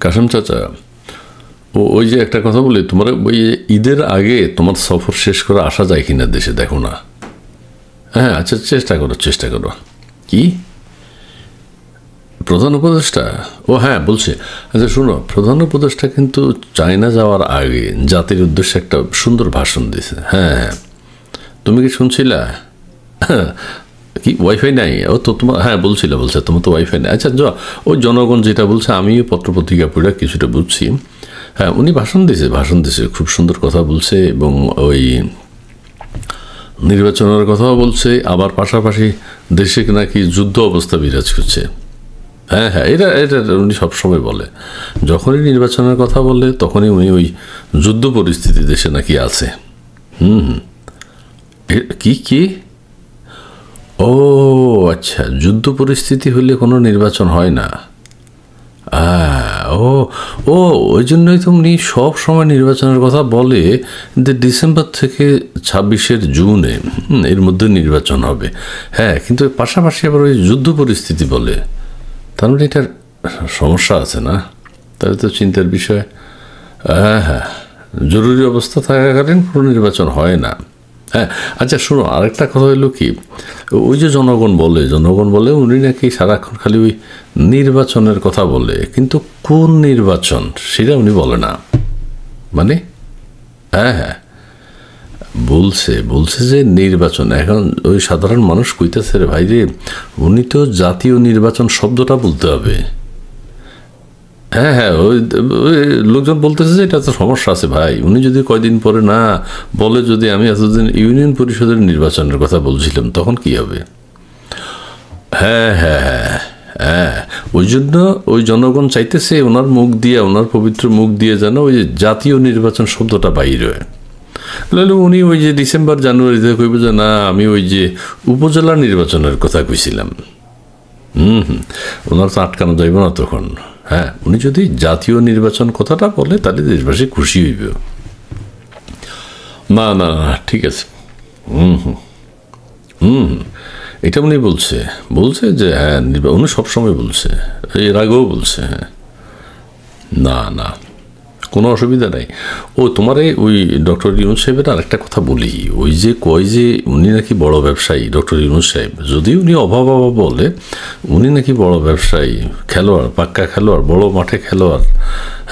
কাশেম চাচা, ওই যে একটা কথা বলি, তোমার ওই ঈদের আগে তোমার সফর শেষ করে আসা যায় কিনা দেশে দেখো না। হ্যাঁ আচ্ছা, চেষ্টা করো। কি প্রধান উপদেষ্টা? ও হ্যাঁ বলছে। আচ্ছা শুনো, প্রধান উপদেষ্টা কিন্তু চায়না যাওয়ার আগে জাতির উদ্দেশ্যে একটা সুন্দর ভাষণ দিয়েছে। হ্যাঁ তুমি কি শুনছিলা? কি ওয়াইফাই নাই? ও তো তোমার, হ্যাঁ বলছে তোমার তো ওয়াইফাই নেই। আচ্ছা ওই জনগণ যেটা বলছে আমিও পত্রপত্রিকা পড়ে কিছুটা বুঝছি। হ্যাঁ উনি ভাষণ দিয়েছে, খুব সুন্দর কথা বলছে, এবং ওই নির্বাচনের কথাও বলছে, আবার পাশাপাশি দেশে নাকি যুদ্ধ অবস্থা বিরাজ করছে। হ্যাঁ এটা উনি সবসময় বলে, যখনই নির্বাচনের কথা বলে তখনই উনি ওই যুদ্ধ পরিস্থিতি দেশে নাকি আছে। কি ও আচ্ছা, যুদ্ধ পরিস্থিতি হলে কোনো নির্বাচন হয় না। ওই জন্যই তো উনি সব সময় নির্বাচনের কথা বলে যে ডিসেম্বর থেকে 26 জুনে এর মধ্যে নির্বাচন হবে। হ্যাঁ কিন্তু পাশাপাশি আবার ওই যুদ্ধ পরিস্থিতি বলে, তার মানে এটার সমস্যা আছে না? তাহলে তো চিন্তার বিষয়। হ্যাঁ জরুরি অবস্থা থাকাকালীন কোনো নির্বাচন হয় না। হ্যাঁ আচ্ছা শোনো, আরেকটা কথা হলো কি, ওই যে জনগণ বলে উনি নাকি সারাক্ষণ খালি ওই নির্বাচনের কথা বলে, কিন্তু কোন নির্বাচন সেটা উনি বলে না। মানে হ্যাঁ বলছে যে নির্বাচন, এখন ওই সাধারণ মানুষ কইতেছে রে ভাই রে, উনি তো জাতীয় নির্বাচন শব্দটা বলতে হবে। হ্যাঁ ওই লোকজন বলতেছে যে এটা তো সমস্যা আছে ভাই, উনি যদি কয়দিন পরে না বলে, যদি আমি এতদিন ইউনিয়ন পরিষদের নির্বাচনের কথা বলছিলাম তখন কি হবে? হ্যাঁ ওই জন্য ওই জনগণ চাইতেছে ওনার মুখ দিয়ে, ওনার পবিত্র মুখ দিয়ে যেন ওই যে জাতীয় নির্বাচন শব্দটা বাইর হয়। উনি ওই যে ডিসেম্বর জানুয়ারিতে কইব যে না আমি ওই যে উপজেলা নির্বাচনের কথা কইছিলাম। ওনার তো আটকানো যাইব না তখন। হ্যাঁ উনি যদি জাতীয় নির্বাচন কথাটা বলে তাহলে দেশবাসী খুশি হইব। না ঠিক আছে। এটা উনি বলছে যে হ্যাঁ উনি সবসময় বলছে, এর আগেও বলছে। হ্যাঁ না কোনো অসুবিধা নাই। তোমার ওই ডক্টর ইউনূস সাহেবের আর একটা কথা বলি, ওই যে কয় যে উনি নাকি বড় ব্যবসায়ী ডক্টর ইউনূস সাহেব, যদি উনি অভাব বলে, উনি নাকি বড় ব্যবসায়ী, খেলোয়াড়, পাক্কা খেলোয়াড়, বড় মাঠে খেলোয়াড়।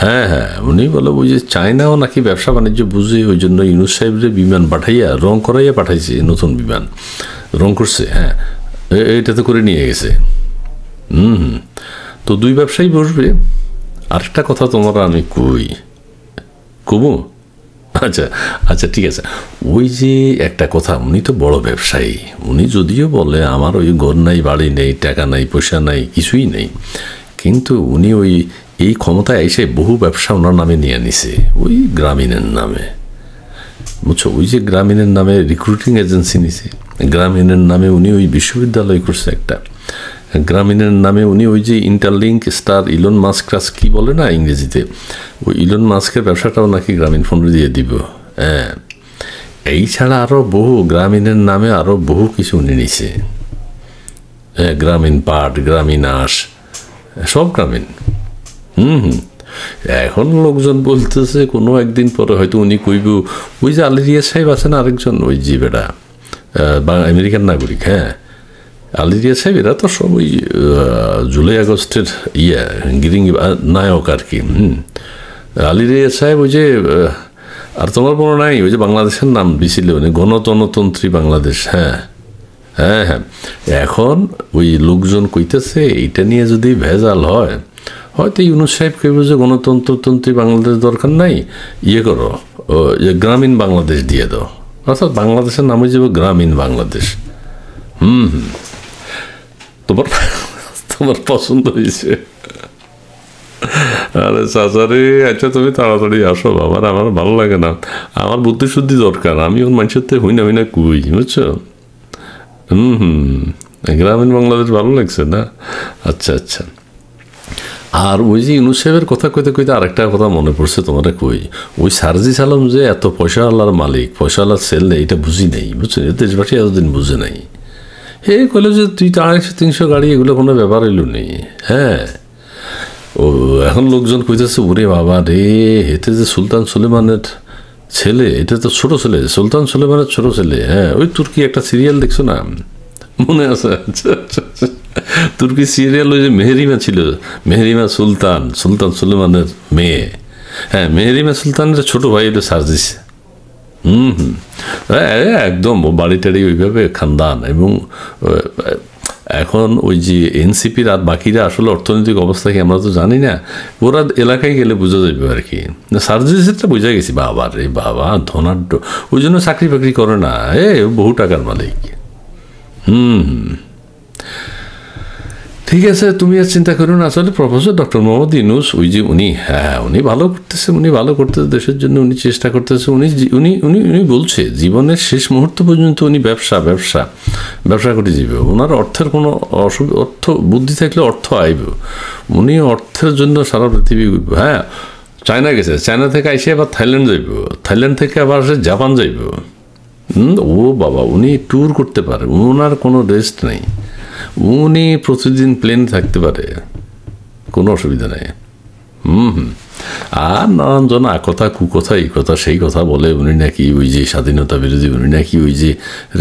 হ্যাঁ উনি বলে ওই যে চায়নাও নাকি ব্যবসা বাণিজ্য বুঝে, ওই জন্য ইউনূস সাহেবরে বিমান পাঠাইয়া রং করাইয়া পাঠাইছে, নতুন বিমান রং করছে। হ্যাঁ এটা তো করে নিয়ে গেছে। তো দুই ব্যবসায়ী বসবে। আরেকটা কথা তোমার আমি কবু। আচ্ছা ঠিক আছে। ওই যে একটা কথা, উনি তো বড় ব্যবসায়ী, উনি যদিও বলে আমার ওই ঘর নাই, বাড়ি নেই, টাকা নাই, পয়সা নাই, কিছুই নেই, কিন্তু উনি ওই এই ক্ষমতায় এসে বহু ব্যবসা ওনার নামে নিয়ে নিছে, ওই গ্রামীণের নামে, বুঝছো? ওই যে গ্রামীণের নামে রিক্রুটিং এজেন্সি নিছে, গ্রামীণের নামে উনি ওই বিশ্ববিদ্যালয় করছে একটা, গ্রামীণের নামে উনি ওই যে ইন্টারলিঙ্ক স্টার ইলন মাস্ক কি বলে না ইংরেজিতে, ওই ইলন মাস্কের ব্যবসাটাও নাকি গ্রামীণ ফোন দিয়ে দিব। হ্যাঁ এই ছাড়া আরও বহু গ্রামীণের নামে আরও বহু কিছু উনি নিছে। হ্যাঁ গ্রামীণ পাট, গ্রামীণ আঁশ, সব গ্রামীণ। এখন লোকজন বলতেছে কোনো একদিন পরে হয়তো উনি কইব ওই যে আলিরিয়া সাহেব আছে না আরেকজন, ওই যে বেটা আমেরিকান নাগরিক, হ্যাঁ আলিরিয়া সাহেব, এরা তো সব ওই জুলাই আগস্টের গিরিং নায়ক আর কি। আলিরিয়া সাহেব ওই যে, আর তোমার মনে নাই ওই যে বাংলাদেশের নাম দিছিল উনি, গণতন্ত্রী বাংলাদেশ। হ্যাঁ এখন ওই লোকজন কইতেছে এইটা নিয়ে যদি ভেজাল হয়, হয়তো ইউনূস সাহেব কইব যে গণতন্ত্রী বাংলাদেশ দরকার নাই, করো গ্রামীণ বাংলাদেশ দিয়ে দাও, অর্থাৎ বাংলাদেশের নাম হয়ে যাবে গ্রামীণ বাংলাদেশ। তোমার পছন্দ হয়েছে? আরে চাচারে, আচ্ছা তুমি তাড়াতাড়ি আসো, আমার ভালো লাগে না, আমার বুদ্ধি শুদ্ধি দরকার, আমি ওর মানুষের থেকে হই না কুই, বুঝছো? গ্রামীণ বাংলাদেশ ভালো লাগছে না? আচ্ছা। আর ওই যে ইউনূস সাহেবের কথা কইতে আরেকটা কথা মনে পড়ছে তোমার, ওই সার্জিস আলম যে এত পয়সা আল্লাহর মালিক, পয়সা আল্লাহর সেল নেই, এটা বুঝি নাই, বুঝছো? দেশবাসী এতদিন বুঝে নাই। কইলো যে তুই 250-300 গাড়ি, এগুলো কোনো ব্যাপার হইল নেই। হ্যাঁ ও এখন লোকজন কইতেছে ওরে বাবা রে, এতে যে সুলতান সুলেমানের ছেলে, এটা তো ছোট ছেলে, সুলতান সুলেমানের ছোট ছেলে। হ্যাঁ, ওই তুর্কি একটা সিরিয়াল দেখছো না, মনে আছে? তুর্কি সিরিয়াল ওই যে মেহেরিমা ছিল, মেহেরিমা সুলতান, সুলতান সুলেমানের মেয়ে। হ্যাঁ, মেহেরিমা সুলতানের ছোট ভাই এটা সার্জিস। একদম বাড়ি টাড়ি ওইভাবে খানদান। এবং এখন ওই যে এনসিপির আর বাকিরা আসলে অর্থনৈতিক অবস্থা কি আমরা তো জানি না, ওরা এলাকায় গেলে বোঝা যাবে আর কি। সার্জিসেরটা বোঝা গেছি, বাবা রে বাবা ধনাঢ্য, ওই জন্য চাকরি বাকরি করে না, বহু টাকার মালিক। ঠিক আছে, তুমি আর চিন্তা করো না। আসলে প্রফেসর ডক্টর মোহাম্মদ ইউনূস ওই যে উনি, হ্যাঁ উনি ভালো করতেছে, উনি ভালো করতেছে, দেশের জন্য উনি চেষ্টা করতেছে। উনি উনি উনি উনি বলছে জীবনের শেষ মুহূর্ত পর্যন্ত উনি ব্যবসা ব্যবসা ব্যবসা করে যাবে। ওনার অর্থের কোনো অর্থ বুদ্ধি থাকলে অর্থ আইব, উনি অর্থের জন্য সারা পৃথিবী। হ্যাঁ, চায়না গেছে, চায়না থেকে আইসে আবার থাইল্যান্ড যাইব, থাইল্যান্ড থেকে আবার সে জাপান যাইব। ও বাবা, উনি ট্যুর করতে পারে, ওনার কোনো রেস্ট নেই, উনি প্রতিদিন প্লেন থাকতে পারে, কোনো অসুবিধা নেই। আর নানান জন কথা কুকথা এই কথা সেই কথা বলে, উনি নাকি ওই যে স্বাধীনতা বিরোধী, উনি নাকি ওই যে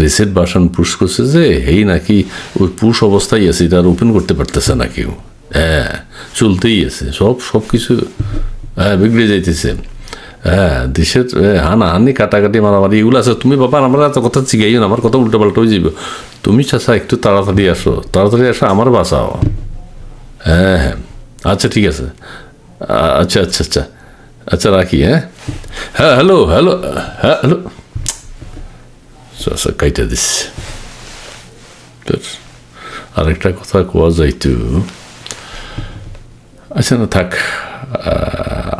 রিসেট ভার্সন পুশ করছে, যে এই নাকি ওই পুশ অবস্থায় আছে, এটা আর ওপেন করতে পারতেছে না কেউ। হ্যাঁ, চলতেই আছে, সব কিছু বিগড়ে যাইতেছে। হ্যাঁ, দেশের হানাহানি কাটাকাটি মারামারি এগুলো আছে। তুমি বাবা আমরা এত কথা চিগাইও না, আমার কথা উল্টো পাল্টা হয়ে যাবে। তুমি চাচা একটু তাড়াতাড়ি আসো, তাড়াতাড়ি আসো, আমার বাঁচাও। হ্যাঁ হ্যাঁ, আচ্ছা ঠিক আছে, আচ্ছা আচ্ছা আচ্ছা আচ্ছা রাখি। হ্যাঁ হ্যাঁ, হ্যালো হ্যালো, হ্যাঁ হ্যালো, আচ্ছা কাইটা দিস। আরেকটা কথা কোয়া যাইতো, আচ্ছা না থাক,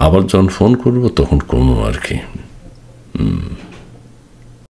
আবার যখন ফোন করবো তখন কমো আর কি।